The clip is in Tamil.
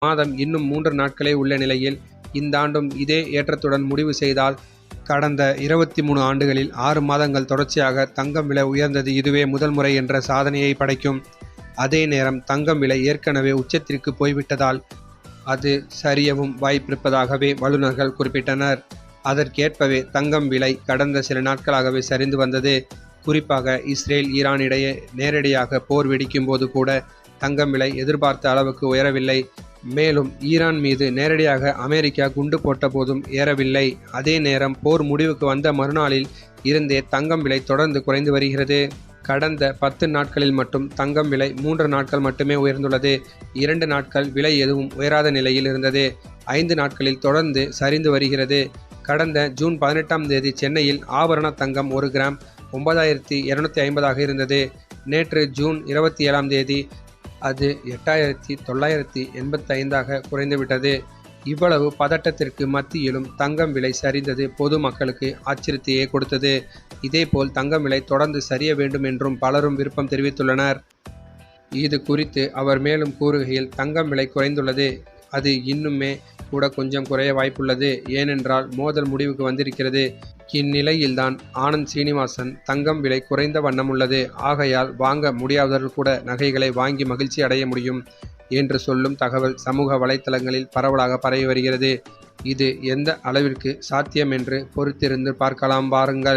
மாதம் இன்னும் 3 நாட்களே உள்ள நிலையில் இந்த ஆண்டும் இதே ஏற்றத்துடன் முடிவு செய்தால் கடந்த 23 ஆண்டுகளில் 6 மாதங்கள் தொடர்ச்சியாக தங்கம் விலை உயர்ந்தது இதுவே முதல் முறை என்ற சாதனையை படைக்கும். அதே நேரம் தங்கம் விலை ஏற்கனவே உச்சத்திற்கு போய்விட்டதால் அது சரியவும் வாய்ப்பிருப்பதாகவே வல்லுநர்கள் குறிப்பிட்டனர். அதற்கேற்பவே தங்கம் விலை கடந்த சில நாட்களாகவே சரிந்து வந்தது. குறிப்பாக இஸ்ரேல் ஈரான் இடையே நேரடியாக போர் வெடிக்கும் போது கூட தங்கம் விலை எதிர்பார்த்த அளவுக்கு உயரவில்லை. மேலும் ஈரான் மீது நேரடியாக அமெரிக்கா குண்டு போட்ட போதும் ஏறவில்லை. அதே நேரம் போர் முடிவுக்கு வந்த மறுநாளில் இருந்தே தங்கம் விலை தொடர்ந்து குறைந்து வருகிறது. கடந்த 10 நாட்களில் மட்டும் தங்கம் விலை 3 நாட்கள் மட்டுமே உயர்ந்துள்ளது. 2 நாட்கள் விலை எதுவும் உயராத நிலையில் இருந்தது. 5 நாட்களில் தொடர்ந்து சரிந்து வருகிறது. கடந்த ஜூன் 18ஆம் தேதி சென்னையில் ஆபரண தங்கம் 1 கிராம் 9250 இருந்தது. நேற்று ஜூன் 27ஆம் தேதி அது 8985 குறைந்துவிட்டது. இவ்வளவு பதட்டத்திற்கு மத்தியிலும் தங்கம் விலை சரிந்தது பொதுமக்களுக்கு ஆச்சரியத்தையே கொடுத்தது. இதேபோல் தங்கம் விலை தொடர்ந்து சரிய வேண்டும் என்றும் பலரும் விருப்பம் தெரிவித்துள்ளனர். இது குறித்து அவர் மேலும் கூறுகையில், தங்கம் விலை குறைந்துள்ளது. அது இன்னுமே கூட கொஞ்சம் குறைய வாய்ப்புள்ளது. ஏனென்றால் மோதல் முடிவுக்கு வந்திருக்கிறது. இந்நிலையில்தான் ஆனந்த் சீனிவாசன் தங்கம் விலை குறைந்த வண்ணம் உள்ளது. ஆகையால் வாங்க முடியாதவர்கள் கூட நகைகளை வாங்கி மகிழ்ச்சி அடைய முடியும் என்று சொல்லும் தகவல் சமூக வலைத்தளங்களில் பரவலாக பரவி வருகிறது. இது எந்த அளவிற்கு சாத்தியம் என்று பொறுத்திருந்து பார்க்கலாம் வாருங்கள்.